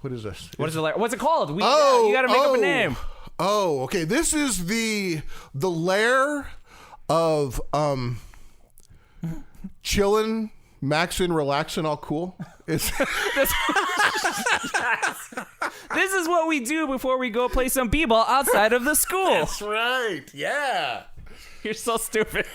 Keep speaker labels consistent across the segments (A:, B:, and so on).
A: What is this?
B: What's it called? You got to make up a name.
A: Oh, okay. This is the lair of chillin', maxin', relaxin', all cool.
B: This is what we do before we go play some b-ball outside of the school.
A: That's right. Yeah.
B: You're so stupid.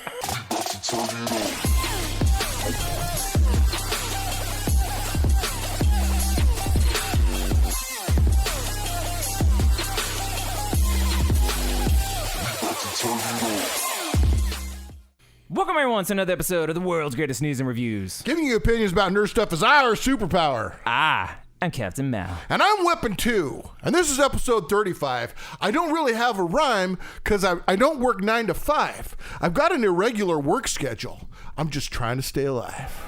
B: Welcome everyone to another episode of the world's greatest news and reviews.
A: Giving you opinions about nerd stuff is our superpower.
B: I'm Captain Mal.
A: And I'm Weapon 2. And this is episode 35. I don't really have a rhyme because I don't work 9 to 5. I've got an irregular work schedule. I'm just trying to stay alive.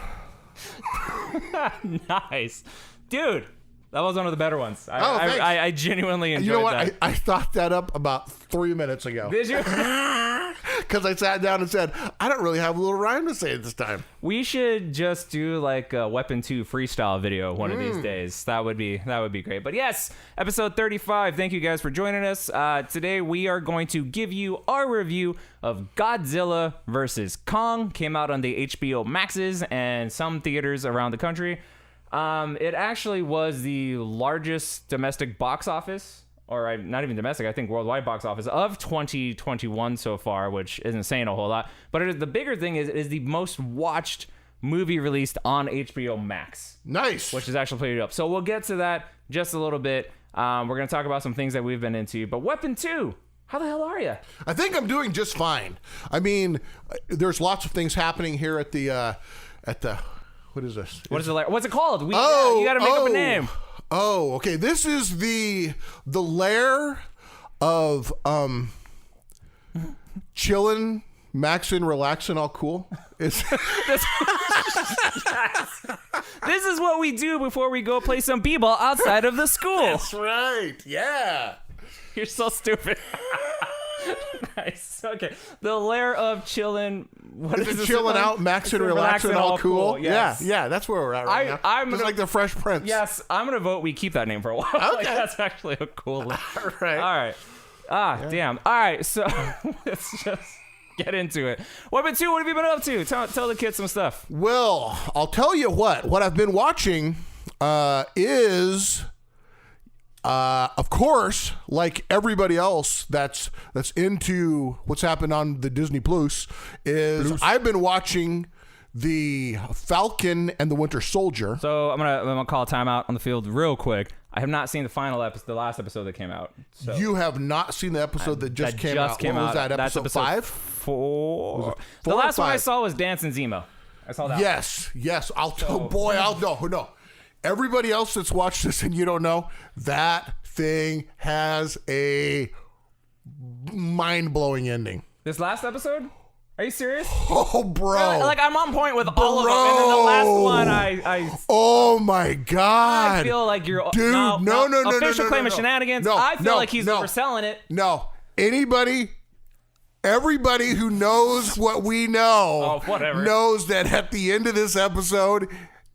B: Nice. Dude, that was one of the better ones.
A: Thanks.
B: I genuinely enjoyed that.
A: You know what? I thought that up about 3 minutes ago.
B: Did you?
A: Because I sat down and said, I don't really have a little rhyme to say this time.
B: We should just do like a Weapon 2 freestyle video one of these days. That would be great. But yes, episode 35. Thank you guys for joining us. Today we are going to give you our review of Godzilla VS Kong. Came out on the HBO Maxes and some theaters around the country. It actually was the largest domestic box office, or not even domestic, I think worldwide box office of 2021 so far, which isn't saying a whole lot. But the bigger thing is it is the most watched movie released on HBO Max.
A: Nice.
B: Which is actually pretty up. So we'll get to that just a little bit. We're going to talk about some things that we've been into. But Weapon 2, how the hell are you?
A: I think I'm doing just fine. I mean, there's lots of things happening here at the what is this?
B: What's it called? You got to make up a name.
A: Oh, okay. This is the lair of chillin', maxin', relaxin', all cool. This
B: is what we do before we go play some b-ball outside of the school.
A: That's right. Yeah.
B: You're so stupid. Nice. Okay. The lair of chillin'. What is it?
A: Chilling out, maxing, relaxing, all cool.
B: Yes.
A: Yeah, that's where we're at right now.
B: I'm
A: just like the Fresh Prince.
B: Yes, I'm gonna vote we keep that name for a while.
A: Okay.
B: Like, that's actually a cool name.
A: All right.
B: Damn. All right, so let's just get into it. Weapon 2, what have you been up to? Tell the kids some stuff.
A: Well, I'll tell you what I've been watching is... of course, like everybody else that's into what's happened on the Disney Plus, I've been watching the Falcon and the Winter Soldier.
B: So I'm gonna call a timeout on the field real quick. I have not seen the last episode that came out. So.
A: You have not seen the episode that just came out. What was that, episode 5?
B: 4. The last one I saw was Dancing Zemo. I saw that.
A: Yes. No. Everybody else that's watched this and you don't know, that thing has a mind-blowing ending.
B: This last episode? Are you serious?
A: Oh, bro.
B: Like, I'm on point with all of them. And then the last one, I
A: oh, my God.
B: I feel like you're...
A: Dude, no.
B: Official claim of shenanigans. I feel like he's overselling it.
A: No. Everybody who knows what we know knows that at the end of this episode...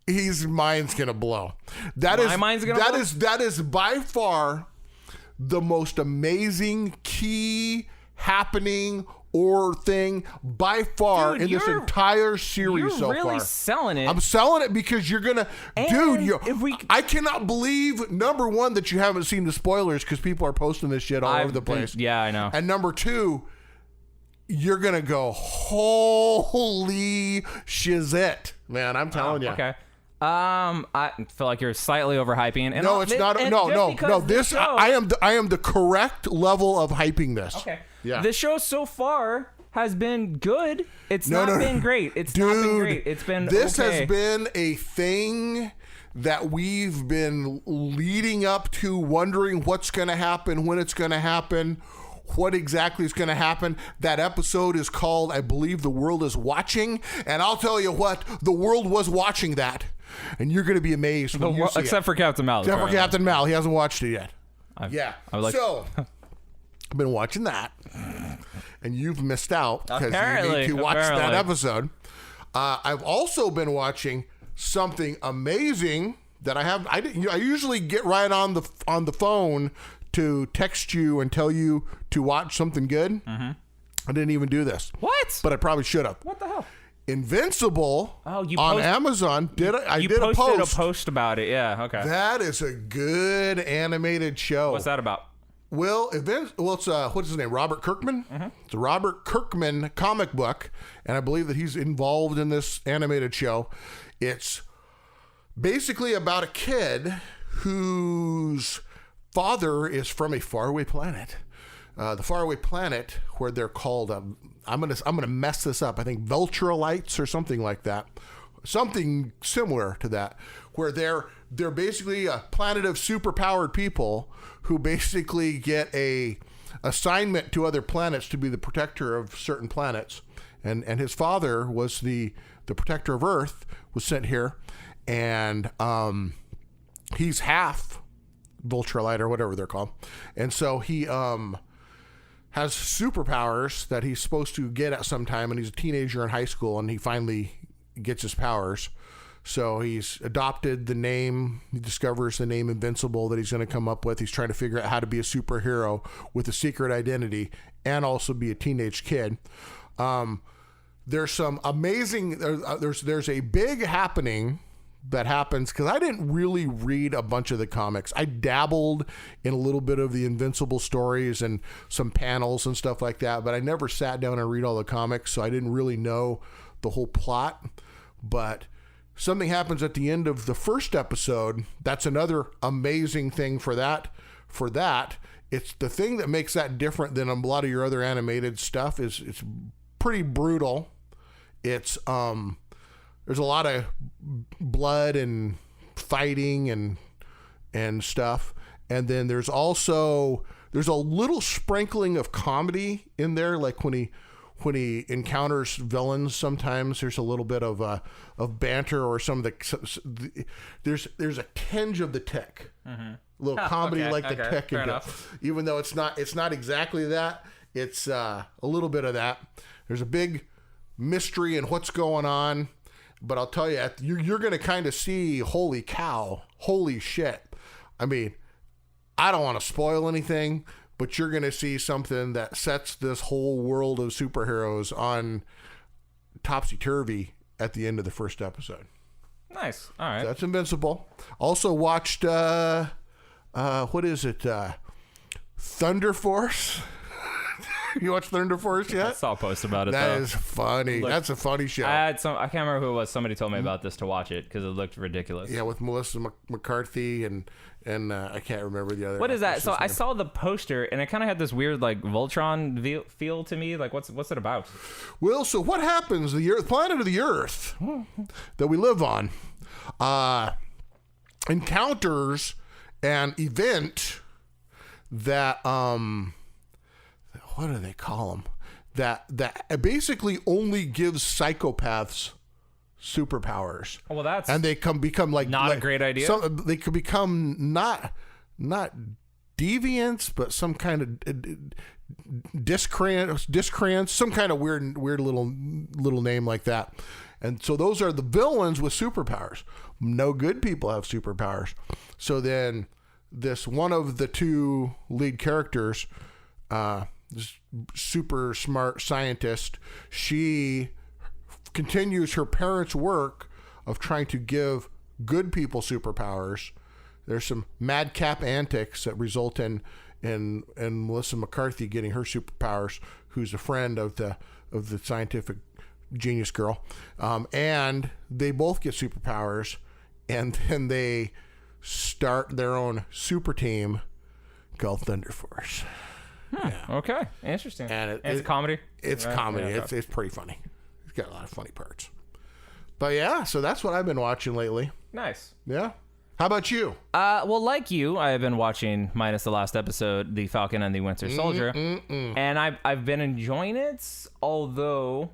A: his mind's gonna blow. That is by far the most amazing key happening or thing by far in this entire series so far.
B: You're really selling it.
A: I'm selling it because you're gonna, I cannot believe, number one, that you haven't seen the spoilers because people are posting this shit all over the place.
B: Yeah, I know.
A: And number two, you're gonna go, holy shizit, man! I'm telling you.
B: Okay. I feel like you're slightly overhyping. And
A: no, it's not. No. This I am the correct level of hyping this.
B: Okay.
A: Yeah.
B: The show so far has been good. It's not been great. It's not been great. It's been
A: This
B: okay.
A: has been a thing that we've been leading up to, wondering what's going to happen, when it's going to happen, what exactly is going to happen. That episode is called, I believe, The World is Watching. And I'll tell you what, the world was watching that. And you're going to be amazed when you see
B: except for Captain Mal.
A: Except for Captain Mal. He hasn't watched it yet. So, I've been watching that. And you've missed out because you need to watch that episode. I've also been watching something amazing that I usually get right on the phone to text you and tell you to watch something good. I didn't even do this.
B: What?
A: But I probably should have.
B: What the hell?
A: Invincible on Amazon. I did a
B: post about it. Yeah. Okay.
A: That is a good animated show.
B: What's that about?
A: Well, it's what's his name? Robert Kirkman. It's a Robert Kirkman comic book, and I believe that he's involved in this animated show. It's basically about a kid whose father is from a faraway planet. The faraway planet where they're called, I'm gonna mess this up. I think Vulturalites or something like that, something similar to that, where they're basically a planet of superpowered people who basically get a assignment to other planets to be the protector of certain planets, and his father was the protector of Earth, was sent here, and he's half Vulturalite or whatever they're called, and so he has superpowers that he's supposed to get at some time, and he's a teenager in high school, and he finally gets his powers. So he's adopted the name, he discovers the name Invincible that he's going to come up with. He's trying to figure out how to be a superhero with a secret identity and also be a teenage kid. There's some amazing, there's a big happening that happens, because I didn't really read a bunch of the comics. I dabbled in a little bit of the Invincible stories and some panels and stuff like that, but I never sat down and read all the comics, so I didn't really know the whole plot. But something happens at the end of the first episode. That's another amazing thing for that. It's the thing that makes that different than a lot of your other animated stuff is it's pretty brutal. It's there's a lot of blood and fighting and stuff. And then there's a little sprinkling of comedy in there, like when he encounters villains. Sometimes there's a little bit of banter, or some of the there's a tinge of the Tick, a little comedy the Tick, even though it's not exactly that. It's a little bit of that. There's a big mystery in what's going on. But I'll tell you, you're going to kind of see, holy cow, holy shit. I mean, I don't want to spoil anything, but you're going to see something that sets this whole world of superheroes on topsy-turvy at the end of the first episode.
B: Nice. All right.
A: So that's Invincible. Also watched, what is it? Thunder Force. You watched Thunder Force yet?
B: I saw a post about it.
A: That is funny. That's a funny show.
B: I can't remember who it was. Somebody told me about this to watch it because it looked ridiculous.
A: Yeah, with Melissa McCarthy and I can't remember the other.
B: What is that? So I saw the poster and it kind of had this weird like Voltron feel to me. Like what's it about?
A: Well, so what happens? The planet of the Earth that we live on encounters an event that what do they call them? That basically only gives psychopaths superpowers.
B: Oh, well, that's
A: and they become like
B: not a great idea.
A: They could become not deviants, but some kind of discrants, some kind of weird little name like that. And so those are the villains with superpowers. No good people have superpowers. So then this one of the two lead characters, this super smart scientist, she continues her parents' work of trying to give good people superpowers. There's some madcap antics that result in Melissa McCarthy getting her superpowers, who's a friend of the scientific genius girl, and they both get superpowers, and then they start their own super team called Thunder Force.
B: Yeah. Okay, interesting.
A: And
B: it's comedy.
A: It's comedy. Yeah, it's pretty funny. It's got a lot of funny parts. But yeah, so that's what I've been watching lately.
B: Nice.
A: Yeah. How about you?
B: Well, like you, I have been watching, minus the last episode, The Falcon and the Winter Soldier, and I've been enjoying it. Although,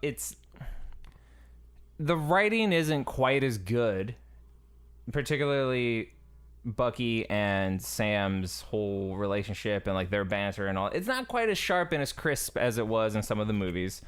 B: it's the writing isn't quite as good, particularly Bucky and Sam's whole relationship and like their banter and all. It's not quite as sharp and as crisp as it was in some of the movies.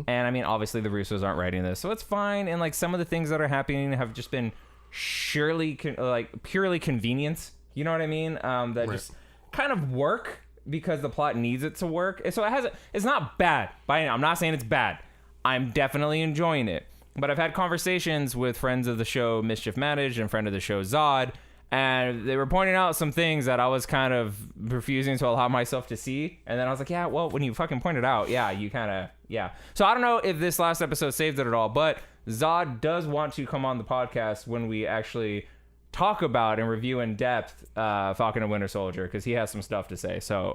B: And I mean, obviously the Russos aren't writing this, so it's fine. And like some of the things that are happening have just been purely convenience. You know what I mean? That just kind of work because the plot needs it to work. So it's not bad. I'm not saying it's bad. I'm definitely enjoying it. But I've had conversations with friends of the show, Mischief Managed, and friend of the show, Zod, and they were pointing out some things that I was kind of refusing to allow myself to see. And then I was like, yeah, well, when you fucking pointed out, yeah, you kind of, yeah. So I don't know if this last episode saved it at all, but Zod does want to come on the podcast when we actually talk about and review in depth Falcon and Winter Soldier, because he has some stuff to say. So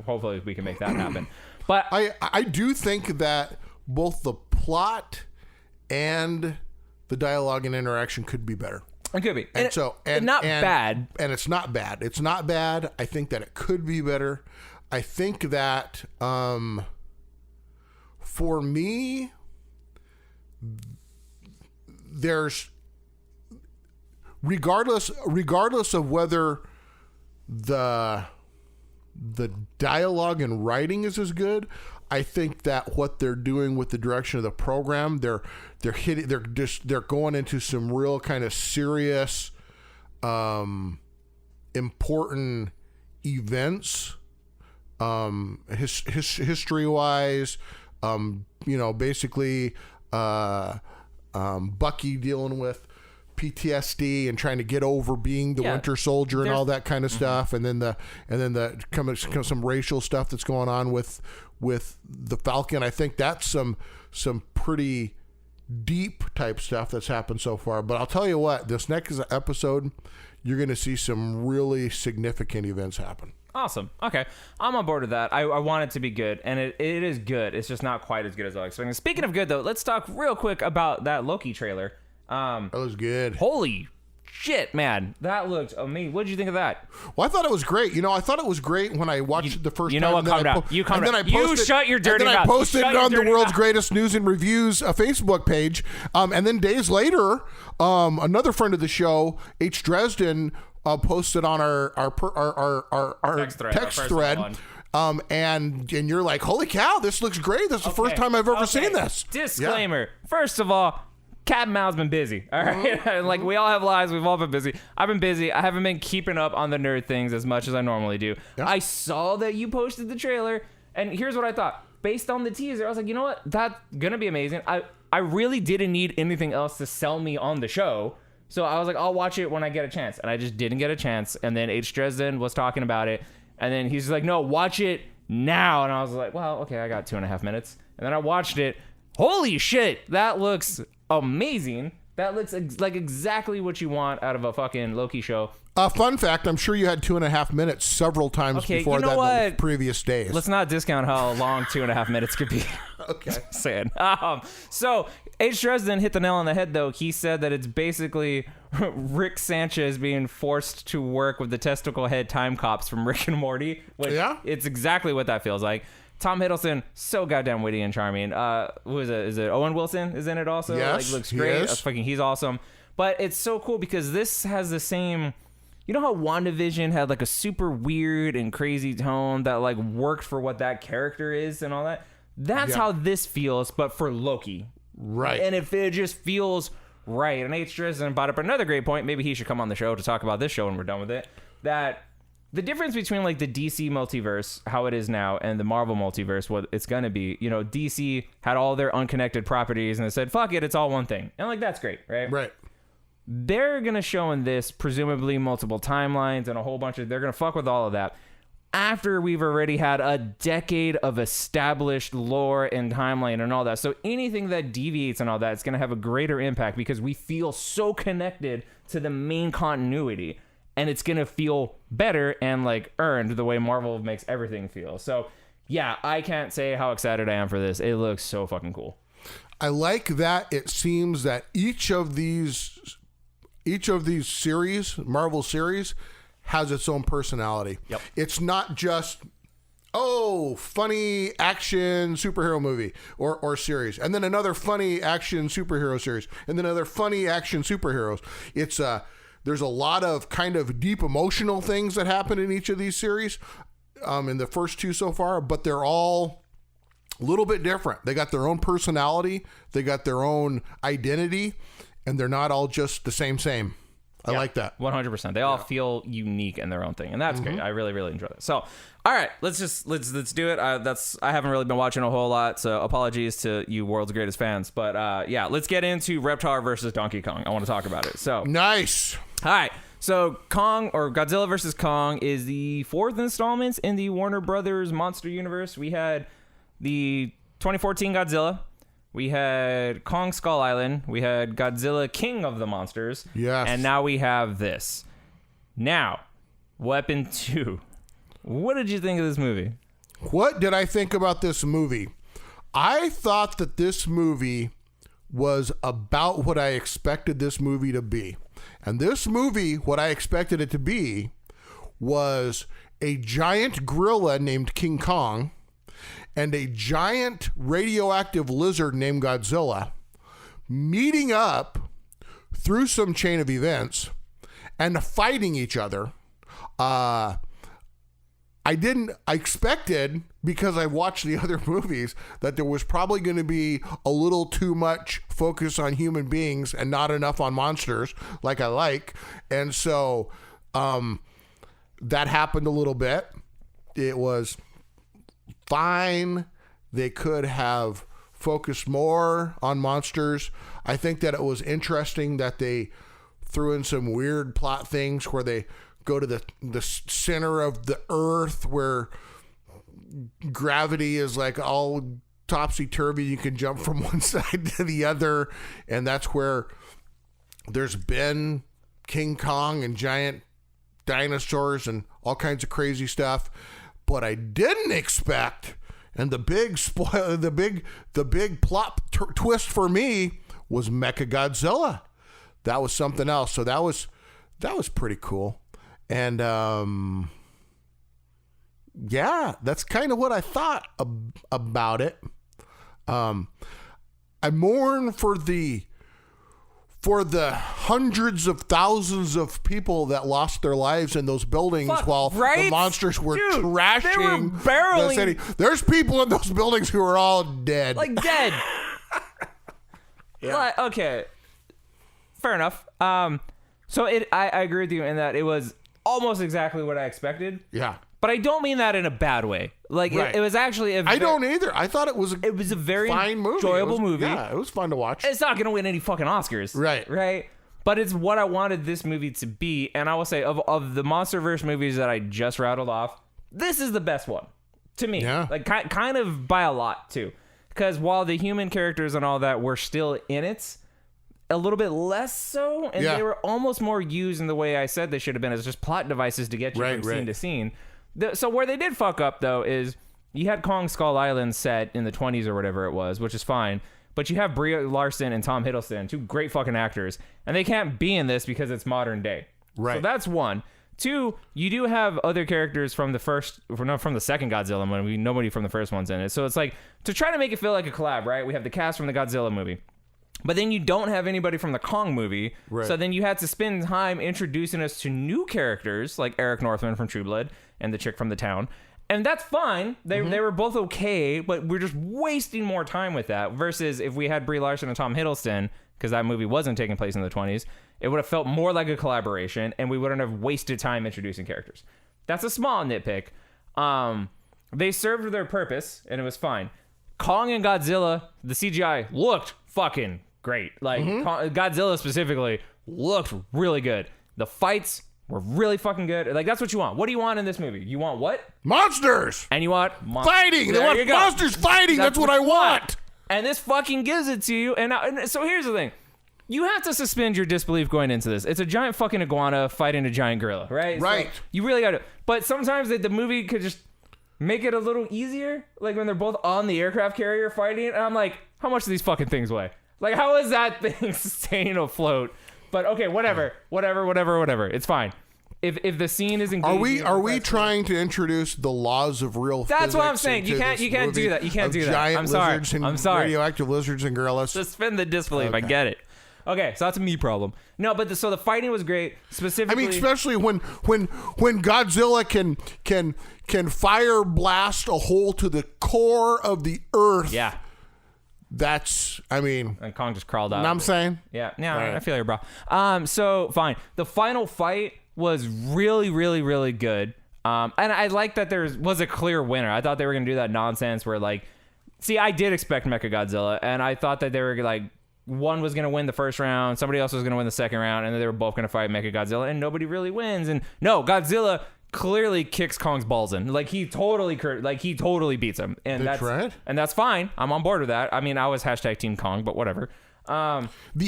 B: hopefully we can make that happen. But
A: I do think that both the plot and the dialogue and interaction could be better.
B: It could be.
A: And
B: bad.
A: And it's not bad. It's not bad. I think that it could be better. I think that for me, there's regardless of whether the dialogue and writing is as good, I think that what they're doing with the direction of the program, they're going into some real kind of serious, important events, history wise. Basically, Bucky dealing with PTSD and trying to get over being the Winter Soldier and all that kind of stuff, and then the some racial stuff that's going on with the Falcon. I think that's some pretty deep type stuff that's happened so far. But I'll tell you what, this next episode, you're going to see some really significant events happen.
B: Awesome. Okay. I'm on board with that. I want it to be good, and it is good. It's just not quite as good as I was expecting. Speaking of good, though, let's talk real quick about that Loki trailer.
A: That was good.
B: Holy shit, man. That looked amazing. What did you think of that?
A: Well, I thought it was great. I thought it was great when I watched it the first time.
B: You know what? Calm down. You calm down. You shut your dirty mouth.
A: And then I posted it on the World's Greatest News and Reviews Facebook page. And then days later, another friend of the show, H. Dresden, posted on our text thread. And you're like, holy cow, this looks great. This is the first time I've ever seen this.
B: Disclaimer. First of all, Cat and Mal's been busy, all right? Like, we all have lives. We've all been busy. I've been busy. I haven't been keeping up on the nerd things as much as I normally do. Yeah. I saw that you posted the trailer, and here's what I thought. Based on the teaser, I was like, you know what? That's going to be amazing. I really didn't need anything else to sell me on the show, so I was like, I'll watch it when I get a chance. And I just didn't get a chance, and then H. Dresden was talking about it, and then he's like, no, watch it now. And I was like, well, okay, I got 2.5 minutes. And then I watched it. Holy shit, that looks amazing. That looks like exactly what you want out of a fucking Loki show.
A: Fun fact, I'm sure you had 2.5 minutes several times before that in the previous days.
B: Let's not discount how long 2.5 minutes could be.
A: Okay.
B: Sad. So H. Dresden hit the nail on the head, though. He said that it's basically Rick Sanchez being forced to work with the testicle head time cops from Rick and Morty. Which it's exactly what that feels like. Tom Hiddleston, so goddamn witty and charming. Who is it? Is it Owen Wilson is in it also?
A: Yes,
B: looks great. He's awesome. But it's so cool because this has the same... You know how WandaVision had like a super weird and crazy tone that like worked for what that character is and all that? That's how this feels, but for Loki.
A: Right.
B: And if it just feels right. And H. Dresden brought up another great point. Maybe he should come on the show to talk about this show when we're done with it. That... The difference between like the DC multiverse, how it is now, and the Marvel multiverse, what it's going to be, DC had all their unconnected properties and they said, fuck it, it's all one thing. And like, that's great, right?
A: Right.
B: They're going to show in this, presumably multiple timelines and a whole bunch of, they're going to fuck with all of that. After we've already had a decade of established lore and timeline and all that. So anything that deviates and all that, it's going to have a greater impact because we feel so connected to the main continuity. And it's going to feel better and like earned the way Marvel makes everything feel. So yeah, I can't say how excited I am for this. It looks so fucking cool.
A: I like that it seems that each of these series, Marvel series, has its own personality.
B: Yep.
A: It's not just, funny action superhero movie or series. And then another funny action superhero series. And then another funny action superheroes. It's there's a lot of kind of deep emotional things that happen in each of these series, in the first two so far, but they're all a little bit different. They got their own personality. They got their own identity. and they're not all just the same. I like that.
B: 100%. They all feel unique in their own thing, and that's great. I really, really enjoy that. So, all right, let's do it. I haven't really been watching a whole lot, so apologies to you world's greatest fans. But let's get into Reptar versus Donkey Kong. I want to talk about it. So
A: nice.
B: All right. So Kong, or Godzilla vs. Kong, is the 4th installment in the Warner Brothers monster universe. We had the 2014 Godzilla. We had Kong Skull Island. We had Godzilla King of the Monsters.
A: Yes.
B: And now we have this. Now, Weapon 2. What did you think of this movie?
A: What did I think about this movie? I thought that this movie was about what I expected this movie to be. And this movie, what I expected it to be, was a giant gorilla named King Kong and a giant radioactive lizard named Godzilla meeting up through some chain of events and fighting each other. I expected, because I watched the other movies, that there was probably going to be a little too much focus on human beings and not enough on monsters, like I like. And so that happened a little bit. It was fine. They could have focused more on monsters. I think that it was interesting that they threw in some weird plot things where they go to the center of the earth where gravity is like all topsy-turvy. You can jump from one side to the other, and that's where there's been King Kong and giant dinosaurs and all kinds of crazy stuff. But I didn't expect, and the big plot twist for me was Mechagodzilla. That was something else. So that was pretty cool. And that's kind of what I thought about it. I mourn for the hundreds of thousands of people that lost their lives in those buildings while the monsters were trashing the city. There's people in those buildings who are all dead.
B: Like dead. Yeah. Okay. Fair enough. So I agree with you in that it was almost exactly what I expected.
A: Yeah.
B: But I don't mean that in a bad way. Like, right. it was actually
A: I don't either. I thought it was a
B: very
A: fine movie.
B: Enjoyable movie.
A: Yeah, it was fun to watch.
B: It's not going to win any fucking Oscars. Right? But it's what I wanted this movie to be. And I will say, of the MonsterVerse movies that I just rattled off, this is the best one. To me.
A: Yeah.
B: Like, kind of by a lot, too. Because while the human characters and all that were still in it, a little bit less so. And they were almost more used in the way I said they should have been as just plot devices to get you from scene to scene. So where they did fuck up, though, is you had Kong Skull Island set in the 20s or whatever it was, which is fine. But you have Brie Larson and Tom Hiddleston, two great fucking actors, and they can't be in this because it's modern day.
A: Right.
B: So that's one. Two, you do have other characters from the second Godzilla movie. Nobody from the first one's in it. So it's like, to try to make it feel like a collab, right? We have the cast from the Godzilla movie. But then you don't have anybody from the Kong movie. Right. So then you had to spend time introducing us to new characters like Eric Northman from True Blood and the chick from The Town. And that's fine. They were both okay, but we're just wasting more time with that. Versus if we had Brie Larson and Tom Hiddleston, because that movie wasn't taking place in the 20s, it would have felt more like a collaboration and we wouldn't have wasted time introducing characters. That's a small nitpick. They served their purpose and it was fine. Kong and Godzilla, the CGI looked fucking great. Like Godzilla specifically looked really good. The fights were really fucking good. Like, that's what you want. What do you want in this movie? You want what?
A: Monsters.
B: And you want
A: fighting. They want monsters fighting. That's what I want.
B: And this fucking gives it to you. And so here's the thing. You have to suspend your disbelief going into this. It's a giant fucking iguana fighting a giant gorilla, right?
A: Right.
B: So you really got to. But sometimes the movie could just make it a little easier. Like when they're both on the aircraft carrier fighting. And I'm like, how much do these fucking things weigh? Like, how is that thing staying afloat? But okay, whatever. It's fine. If the scene is engaging,
A: are we trying to introduce the laws of real physics?
B: That's what I'm saying. You can't do that. You can't do that.
A: Giant
B: I'm sorry.
A: Radioactive lizards and gorillas.
B: Suspend the disbelief. Okay. I get it. Okay, so that's a me problem. No, but so the fighting was great. Specifically,
A: I mean, especially when Godzilla can fire blast a hole to the core of the earth.
B: Yeah.
A: That's, I mean,
B: and Kong just crawled out.
A: You know what I'm saying?
B: Yeah,
A: Right.
B: I feel you, bro. So fine. The final fight was really, really, really good. And I like that there was a clear winner. I thought they were gonna do that nonsense where like, see, I did expect Mechagodzilla, and I thought that they were like, one was going to win the first round, somebody else was going to win the second round, and then they were both going to fight Mechagodzilla, and nobody really wins. And no, Godzilla clearly kicks Kong's balls in. Like he totally beats him. And that's
A: right.
B: And that's fine. I'm on board with that. I mean, I was hashtag Team Kong, but whatever.
A: The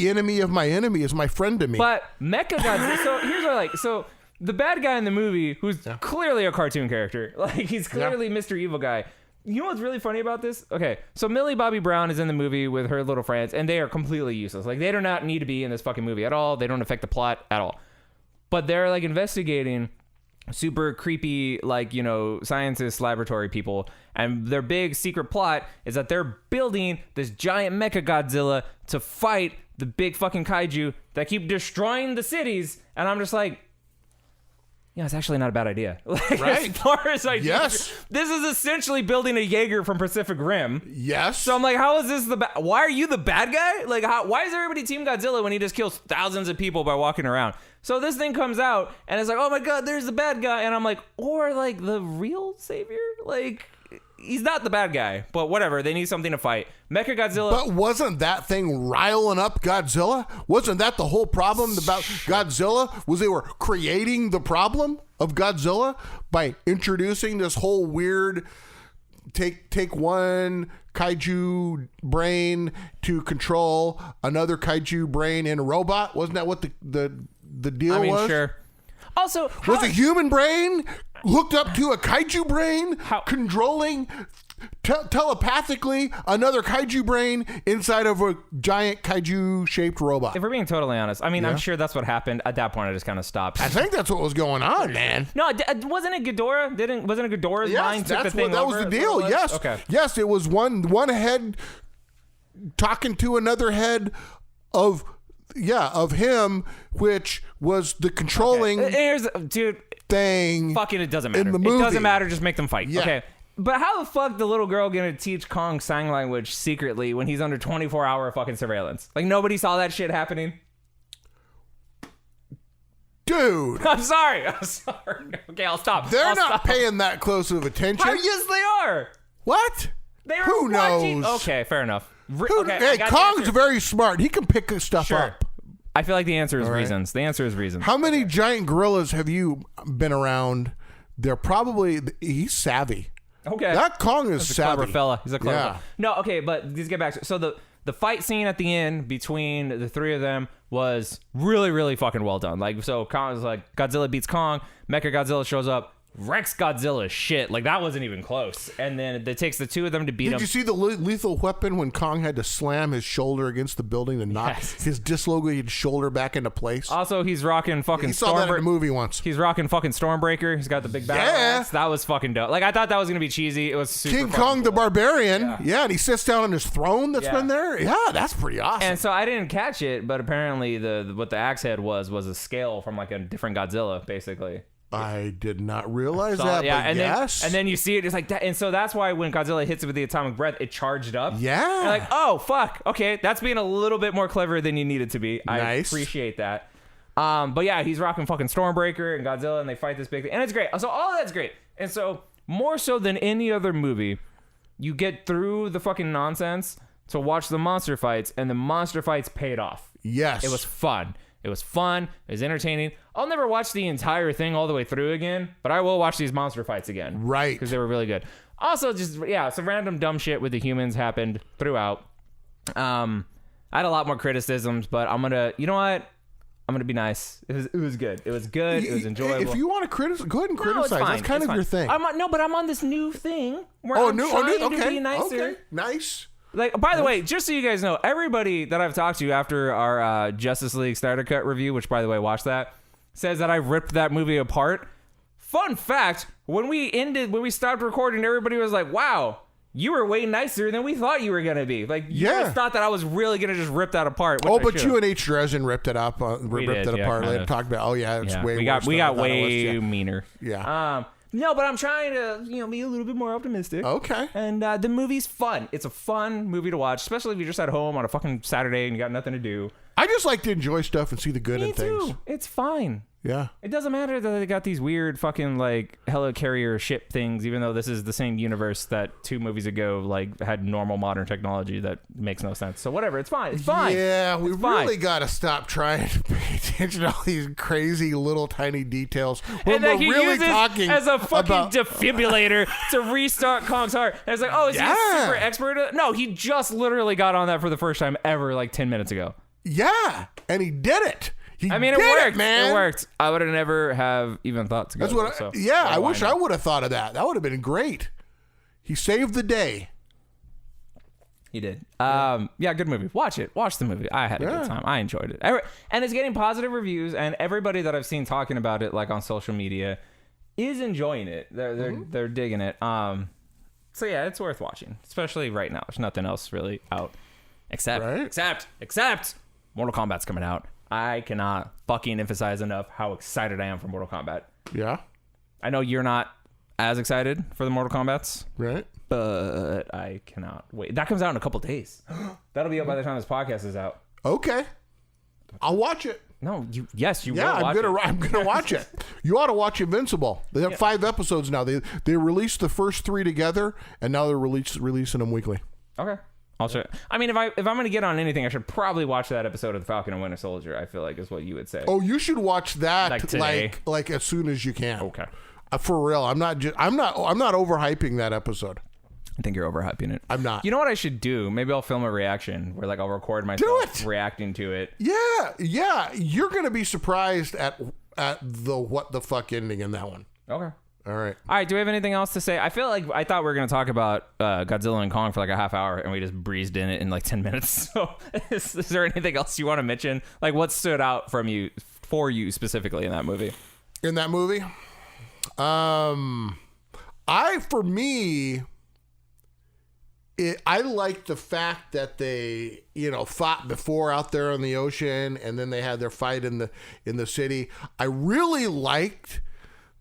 A: enemy of my enemy is my friend to me.
B: But Mechagodzilla, so here's what I like. So the bad guy in the movie, who's clearly a cartoon character, like he's clearly Mr. Evil Guy. You know what's really funny about this? Okay, so Millie Bobby Brown is in the movie with her little friends, and they are completely useless. Like, they do not need to be in this fucking movie at all. They don't affect the plot at all. But they're, like, investigating super creepy, like, you know, scientist laboratory people, and their big secret plot is that they're building this giant Mechagodzilla to fight the big fucking kaiju that keep destroying the cities, and I'm just like, yeah, it's actually not a bad idea. Like,
A: right.
B: As far as I
A: yes.
B: This is essentially building a Jaeger from Pacific Rim.
A: Yes.
B: So I'm like, how is this why are you the bad guy? Like, why is everybody Team Godzilla when he just kills thousands of people by walking around? So this thing comes out, and it's like, oh my god, there's the bad guy. And I'm like, or like the real savior? Like, he's not the bad guy, but whatever. They need something to fight. Mechagodzilla.
A: But wasn't that thing riling up Godzilla? Wasn't that the whole problem about Godzilla? Was they were creating the problem of Godzilla by introducing this whole weird take one kaiju brain to control another kaiju brain in a robot? Wasn't that what the deal was?
B: I mean, sure. Also,
A: was a human brain hooked up to a kaiju brain, controlling telepathically another kaiju brain inside of a giant kaiju-shaped robot?
B: If we're being totally honest, I mean, I'm sure that's what happened. At that point, I just kind of stopped.
A: I think that's what was going on, man.
B: No, wasn't it Ghidorah? Wasn't it Ghidorah's mind took the thing
A: that
B: over?
A: was the deal. Yes.
B: Okay.
A: Yes, it was one head talking to another head of him, which was the controlling thing.
B: Fucking, it doesn't matter.
A: In the movie.
B: It doesn't matter. Just make them fight.
A: Yeah.
B: Okay. But how the fuck the little girl gonna teach Kong sign language secretly when he's under 24-hour fucking surveillance? Like, nobody saw that shit happening?
A: Dude.
B: I'm sorry. Okay, I'll stop.
A: They're not paying that close of attention.
B: Yes, they are.
A: What? Who knows?
B: Okay, fair enough.
A: Hey, Kong's very smart. He can pick stuff up.
B: I feel like the answer is reasons. The answer is reasons.
A: How many giant gorillas have you been around? They're probably... He's savvy.
B: Okay.
A: That Kong is savvy.
B: A clever fella. He's a clever fella. No, okay, but let's get back to... So the fight scene at the end between the three of them was really, really fucking well done. Like, so Kong was like, Godzilla beats Kong, Mechagodzilla shows up, wrecks Godzilla's shit. Like, that wasn't even close. And then it takes the two of them to beat him.
A: Did you see the lethal weapon when Kong had to slam his shoulder against the building to knock his dislocated shoulder back into place?
B: Also, he's rocking fucking...
A: You saw that in a movie once.
B: He's rocking fucking Stormbreaker. He's got the big battle axe. That was fucking dope. Like, I thought that was going to be cheesy. It was super
A: King Kong the
B: cool.
A: Barbarian. Yeah, and he sits down on his throne that's been there. Yeah, that's pretty awesome.
B: And so I didn't catch it, but apparently what the axe head was a scale from like a different Godzilla, basically.
A: I did not realize that, but
B: and
A: yes.
B: Then you see it, it's like that. And so that's why when Godzilla hits it with the atomic breath, it charged up.
A: Yeah.
B: And like, oh, fuck. Okay, that's being a little bit more clever than you needed to be.
A: Nice.
B: I appreciate that. But yeah, he's rocking fucking Stormbreaker and Godzilla, and they fight this big thing. And it's great. So all of that's great. And so more so than any other movie, you get through the fucking nonsense to watch the monster fights, and the monster fights paid off.
A: Yes.
B: It was fun. It was fun. It was entertaining. I'll never watch the entire thing all the way through again, but I will watch these monster fights again.
A: Right.
B: Because they were really good. Also, just, some random dumb shit with the humans happened throughout. I had a lot more criticisms, but I'm going to, you know what? I'm going to be nice. It was good. It was good. It was enjoyable.
A: If you want to criticize, go ahead and criticize. That's kind of your thing.
B: But I'm on this new thing where I'm trying to be nicer.
A: Okay, nice.
B: Like, by the way, just so you guys know, everybody that I've talked to after our Justice League Snyder Cut review, which, by the way, watch that, says that I ripped that movie apart. Fun fact, when we stopped recording, everybody was like, wow, you were way nicer than we thought you were going to be. Like, you guys thought that I was really going to just rip that apart.
A: But you and H. Dresden ripped it up, ripped it apart. They talked about, it's way worse.
B: We got way meaner.
A: Yeah.
B: No, but I'm trying to, be a little bit more optimistic.
A: Okay.
B: And the movie's fun. It's a fun movie to watch, especially if you're just at home on a fucking Saturday and you got nothing to do.
A: I just like to enjoy stuff and see the good in things.
B: Me too. It's fine.
A: Yeah.
B: It doesn't matter that they got these weird fucking like helicarrier ship things, even though this is the same universe that 2 movies ago like had normal modern technology that makes no sense. So whatever, it's fine. It's fine.
A: Yeah, we really got to stop trying to pay attention to all these crazy little tiny details. When
B: and
A: we're really talking
B: as a fucking defibrillator to restart Kong's heart. And it's like, oh, is he a super expert? No, he just literally got on that for the first time ever like 10 minutes ago.
A: Yeah, and he did it. It
B: worked,
A: man.
B: It worked. I would have never have even thought to go.
A: I wish I would have thought of that. That would have been great. He saved the day.
B: He did. Good movie. Watch it. Watch the movie. I had a good time. I enjoyed it. And it's getting positive reviews, and everybody that I've seen talking about it, like on social media, is enjoying it. They're digging it. So yeah, it's worth watching, especially right now. There's nothing else really out except Mortal Kombat's coming out. I cannot fucking emphasize enough how excited I am for Mortal Kombat.
A: Yeah.
B: I know you're not as excited for the Mortal Kombats.
A: Right.
B: But I cannot wait. That comes out in a couple days. That'll be up by the time this podcast is out.
A: Okay. I'll watch it.
B: No, you will watch it.
A: I'm gonna watch it. You ought to watch Invincible. They have 5 episodes now. They released the first 3 together, and now they're releasing them weekly.
B: Okay. I'll show. I mean, if I'm going to get on anything, I should probably watch that episode of The Falcon and Winter Soldier. I feel like is what you would say.
A: Oh, you should watch that
B: like
A: as soon as you can.
B: Okay.
A: For real, I'm not overhyping that episode.
B: I think you're overhyping it.
A: I'm not.
B: You know what I should do? Maybe I'll film a reaction where I'll record myself reacting to it.
A: Yeah. You're going to be surprised at the what the fuck ending in that one.
B: Okay.
A: All right.
B: Do we have anything else to say? I feel like I thought we were going to talk about Godzilla and Kong for like a half hour, and we just breezed in it in like 10 minutes. So is there anything else you want to mention? Like what stood out for you specifically in that movie?
A: I like the fact that they, fought before out there on the ocean, and then they had their fight in the city. I really liked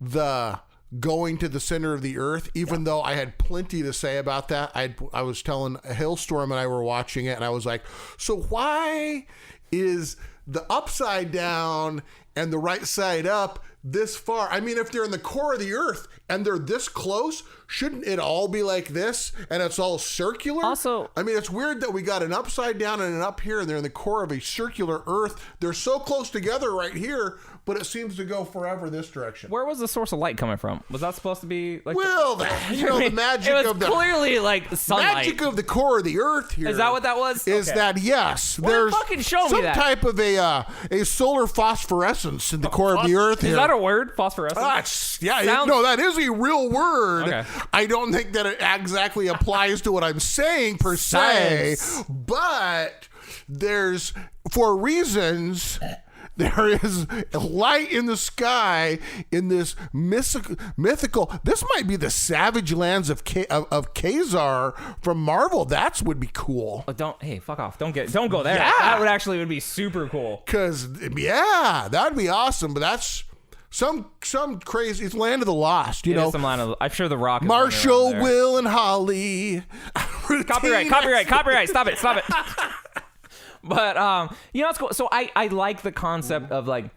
A: the going to the center of the earth, even though I had plenty to say about that. I was telling Hailstorm and I were watching it, and I was like, so why is the upside down and the right side up this far? I mean, if they're in the core of the earth and they're this close, shouldn't it all be like this and it's all circular?
B: Also,
A: I mean, it's weird that we got an upside down and an up here, and they're in the core of a circular earth. They're so close together right here, but it seems to go forever this direction.
B: Where was the source of light coming from? Was that supposed to be like
A: the magic
B: of the
A: clearly
B: like sunlight.
A: Magic of the core of the earth here.
B: Is that what that was?
A: Is that there's
B: fucking show me that.
A: Type of a solar phosphorescence in the core of the earth here.
B: Is that a word? Phosphorescence?
A: That is a real word.
B: Okay.
A: I don't think that it exactly applies to what I'm saying per se, but for reasons. There is light in the sky in this mythical. This might be the savage lands of Khazar from Marvel. That would be cool.
B: Fuck off! Don't go there.
A: Yeah.
B: That would be super cool.
A: That'd be awesome. But that's some crazy. It's land of the lost.
B: Some land of. I'm sure the Rock. Is
A: Marshall, Will, and Holly.
B: Copyright! Stop it! But it's cool. So I like the concept of like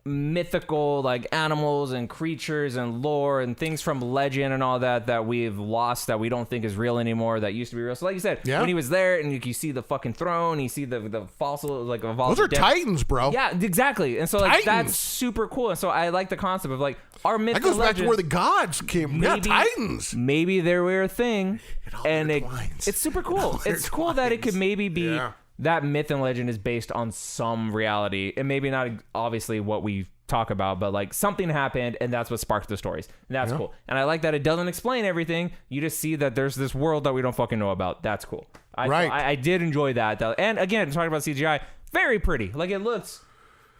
B: mythical like animals and creatures and lore and things from legend and all that we've lost, that we don't think is real anymore, that used to be real. So like you said, when he was there and you see the fucking throne, you see the fossil like evolved.
A: Those are titans, bro.
B: Yeah, exactly. And so like that's super cool. And so I like the concept of like our myth.
A: That goes back to where the gods came. Titans.
B: Maybe they were a thing, and it's super cool. It's cool that it could maybe be. Yeah. That myth and legend is based on some reality, and maybe not obviously what we talk about, but like something happened and that's what sparked the stories. And that's cool. And I like that it doesn't explain everything. You just see that there's this world that we don't fucking know about. That's cool. I did enjoy that. And again, talking about CGI, very pretty. Like it looks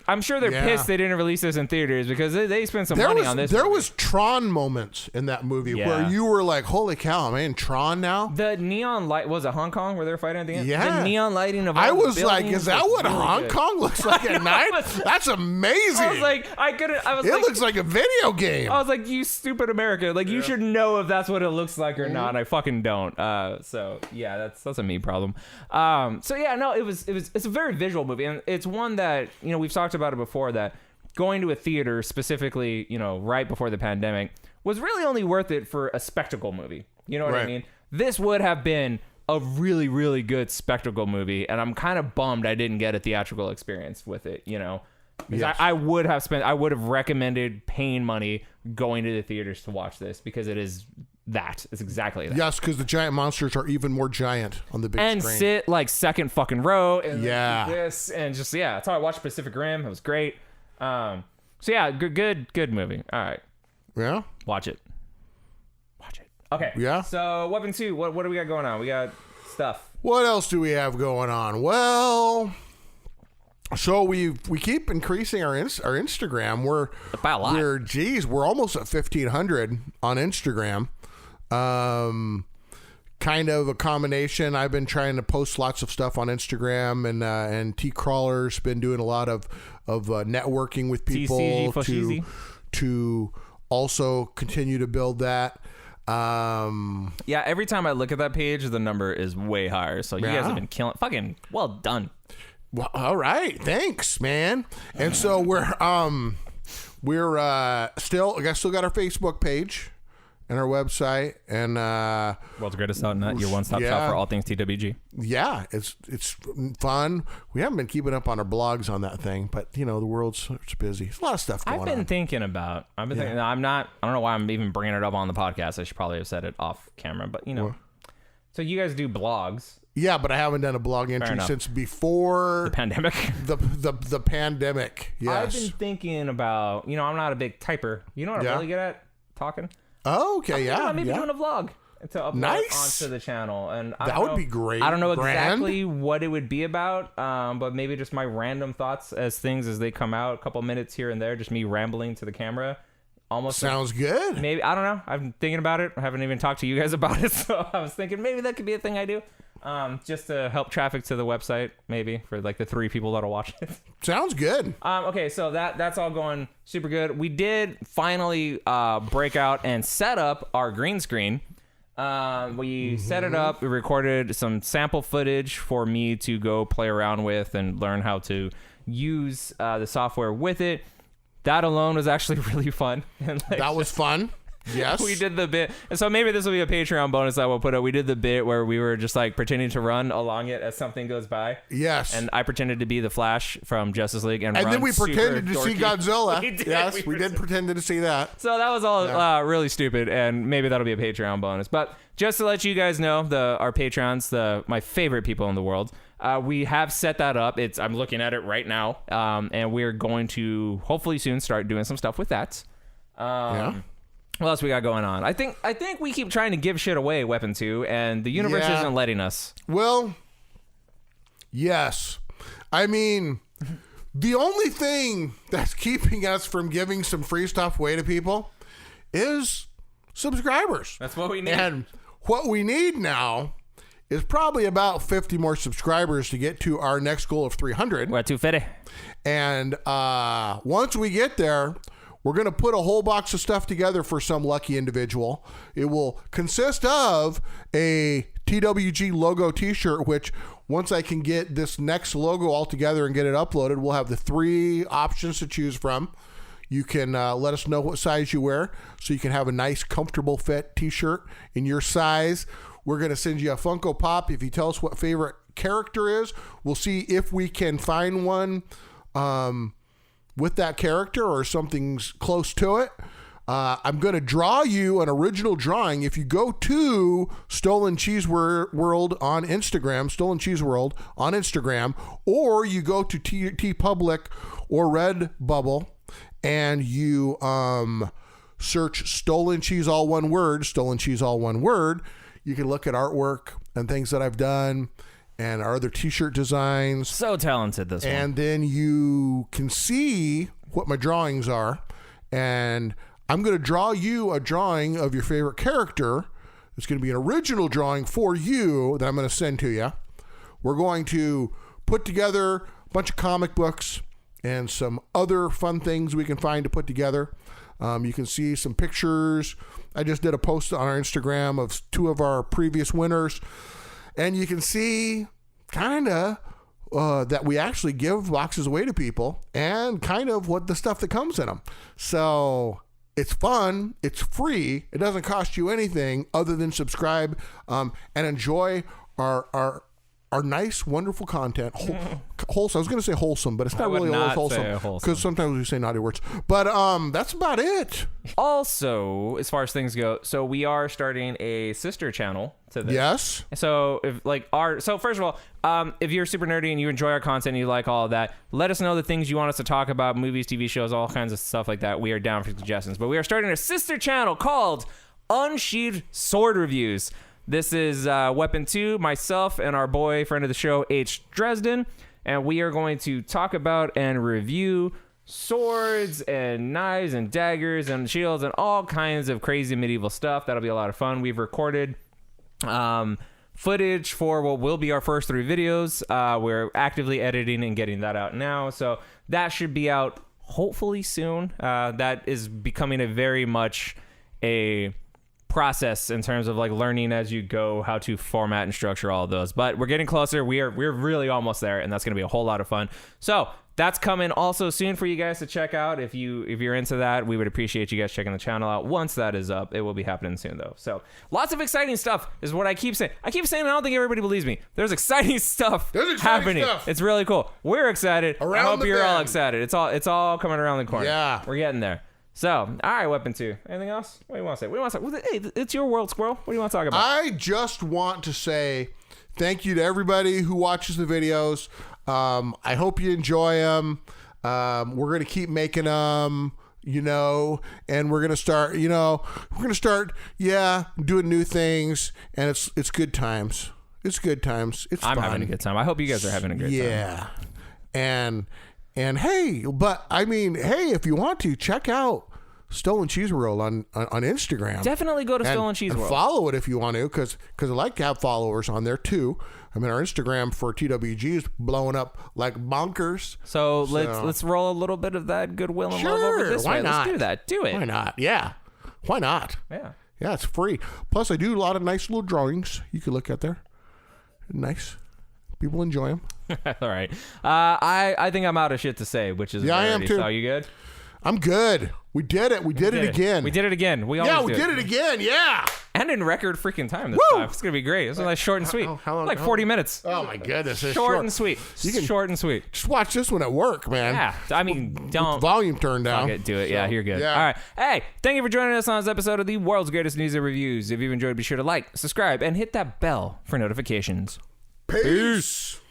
B: I'm sure they're pissed they didn't release this in theaters because they spent some money on this.
A: There was Tron moments in that movie where you were like, "Holy cow, man, Tron now!"
B: The neon light was it Hong Kong where they're fighting at the end?
A: Yeah,
B: the neon lighting of.
A: I was like, "Is that what Hong Kong looks like at night?" That's amazing.
B: I was like,
A: it looks like a video game.
B: I was like, "You stupid America! Like you should know if that's what it looks like or not." And I fucking don't. So yeah, that's a me problem. So yeah, no, it's a very visual movie, and it's one that we've talked about it before, that going to a theater specifically, right before the pandemic, was really only worth it for a spectacle movie. You know what I mean? This would have been a really, really good spectacle movie, and I'm kind of bummed I didn't get a theatrical experience with it, because I would have recommended paying money going to the theaters to watch this, because it is that. It's exactly that.
A: Yes, because the giant monsters are even more giant on the big screen.
B: And sit like second fucking row and do this, and just that's how I watched Pacific Rim. It was great. So yeah, good movie. All right.
A: Yeah.
B: Watch it. Okay.
A: Yeah.
B: So Weapon 2, what do we got going on? We got stuff.
A: What else do we have going on? Well, so we keep increasing our Instagram. We're
B: about a lot.
A: We're almost at 1,500 on Instagram. Kind of a combination. I've been trying to post lots of stuff on Instagram, and T Crawler's been doing a lot of networking with people to also continue to build that.
B: Yeah, every time I look at that page, the number is way higher. So you guys have been killing. Fucking well done.
A: Well, all right, thanks, man. And so we're still got our Facebook page and our website, and
B: World's Greatest Outnet, your one-stop shop for all things TWG.
A: Yeah, it's fun. We haven't been keeping up on our blogs on that thing, but the world's busy. There's a lot of stuff going on.
B: I've been thinking. I don't know why I'm even bringing it up on the podcast. I should probably have said it off camera, but So you guys do blogs.
A: Yeah, but I haven't done a blog entry since before
B: the pandemic.
A: The pandemic. Yes.
B: I've been thinking about. I'm not a big typer. You know what I'm really good at? Talking.
A: Oh, okay,
B: Maybe doing a vlog to upload onto the channel, and
A: that would be great.
B: I don't know exactly what it would be about, but maybe just my random thoughts as they come out, a couple minutes here and there, just me rambling to the camera. Almost
A: sounds good.
B: Maybe, I don't know. I'm thinking about it. I haven't even talked to you guys about it, so I was thinking maybe that could be a thing I do. Just to help traffic to the website, maybe for like the 3 people that'll watch it.
A: Sounds good.
B: Okay, so that's all going super good. We did finally break out and set up our green screen. We set it up. We recorded some sample footage for me to go play around with and learn how to use the software with it. That alone was actually really fun. And
A: that was fun. Yes.
B: We did the bit. And so maybe this will be a Patreon bonus that we'll put up. We did the bit where we were just like pretending to run along it as something goes by.
A: Yes.
B: And I pretended to be the Flash from Justice League. And
A: then we pretended to see Godzilla. We did pretend to see that.
B: So that was all really stupid. And maybe that'll be a Patreon bonus. But just to let you guys know, our Patrons, my favorite people in the world, we have set that up. I'm looking at it right now. And we're going to hopefully soon start doing some stuff with that. What else we got going on? I think we keep trying to give shit away, Weapon 2, and the universe isn't letting us.
A: Well, yes. I mean, the only thing that's keeping us from giving some free stuff away to people is subscribers.
B: That's what we need.
A: And what we need now is probably about 50 more subscribers to get to our next goal of 300.
B: We're at 250.
A: And once we get there, we're going to put a whole box of stuff together for some lucky individual. It will consist of a TWG logo t-shirt, which once I can get this next logo all together and get it uploaded, we'll have the 3 options to choose from. You can let us know what size you wear so you can have a nice, comfortable fit t-shirt in your size. We're going to send you a Funko Pop. If you tell us what favorite character is, we'll see if we can find one with that character or something's close to it. I'm going to draw you an original drawing. If you go to Stolen Cheese World on Instagram, Stolen Cheese World on Instagram, or you go to TeePublic or Redbubble and you search Stolen Cheese, all one word, Stolen Cheese, all one word, you can look at artwork and things that I've done and our other t-shirt designs.
B: So talented, this one.
A: And then you can see what my drawings are. And I'm going to draw you a drawing of your favorite character. It's going to be an original drawing for you that I'm going to send to you. We're going to put together a bunch of comic books and some other fun things we can find to put together. You can see some pictures. I just did a post on our Instagram of 2 of our previous winners. And you can see kind of that we actually give boxes away to people and kind of what the stuff that comes in them. So it's fun. It's free. It doesn't cost you anything other than subscribe and enjoy our nice, wonderful content. Wholesome. I was going to say wholesome, but it's not really always wholesome because sometimes we say naughty words. But that's about it.
B: Also, as far as things go, so we are starting a sister channel to this.
A: Yes.
B: So so first of all, if you're super nerdy and you enjoy our content and you like all of that, let us know the things you want us to talk about, movies, TV shows, all kinds of stuff like that. We are down for suggestions. But we are starting a sister channel called Unsheathed Sword Reviews. This is Weapon 2, myself, and our boy, friend of the show, H. Dresden. And we are going to talk about and review swords and knives and daggers and shields and all kinds of crazy medieval stuff. That'll be a lot of fun. We've recorded footage for what will be our first 3 videos. We're actively editing and getting that out now. So that should be out hopefully soon. That is becoming a very much a process in terms of like learning as you go how to format and structure all of those, but we're getting closer. We're really almost there, and that's going to be a whole lot of fun. So that's coming also soon for you guys to check out. If you're into that, we would appreciate you guys checking the channel out. Once that is up, it will be happening soon though. So lots of exciting stuff is what I keep saying. I don't think everybody believes me. There's exciting stuff happening. It's really cool. We're excited. I hope you're all excited. It's all coming around the corner.
A: Yeah,
B: we're getting there. So, all right, Weapon 2. Anything else? What do you want to say? Hey, it's your world, Squirrel. What do you want to talk about?
A: I just want to say thank you to everybody who watches the videos. I hope you enjoy them. We're going to keep making them, and we're going to start, doing new things, and it's good times. It's good times. It's fun.
B: I'm having a good time. I hope you guys are having a good time.
A: Yeah. And hey, if you want to, check out Stolen Cheese World on Instagram.
B: Definitely go to Stolen Cheese World.
A: Follow it if you want to, because I like to have followers on there too. I mean, our Instagram for TWG is blowing up like bonkers.
B: So let's roll a little bit of that goodwill and love over this way. Let's do that. Do it.
A: Why not? Yeah. Why not?
B: Yeah.
A: Yeah, it's free. Plus, I do a lot of nice little drawings you can look at there. Nice. People enjoy them.
B: All right. I think I'm out of shit to say, which is
A: I am too.
B: So you good?
A: I'm good. We did it. We did it again.
B: We did it again. We
A: did it again. Yeah.
B: And in record freaking time this time. It's going to be great. It's nice, short and sweet.
A: How long?
B: Like 40 minutes.
A: Oh, my goodness. It's
B: short and sweet. Short and sweet.
A: Just watch this one at work, man.
B: Yeah. I mean, don't.
A: Volume turned down.
B: Do it. Yeah, you're good. Yeah. All right. Hey, thank you for joining us on this episode of the world's greatest news and reviews. If you've enjoyed, be sure to like, subscribe, and hit that bell for notifications.
A: Peace.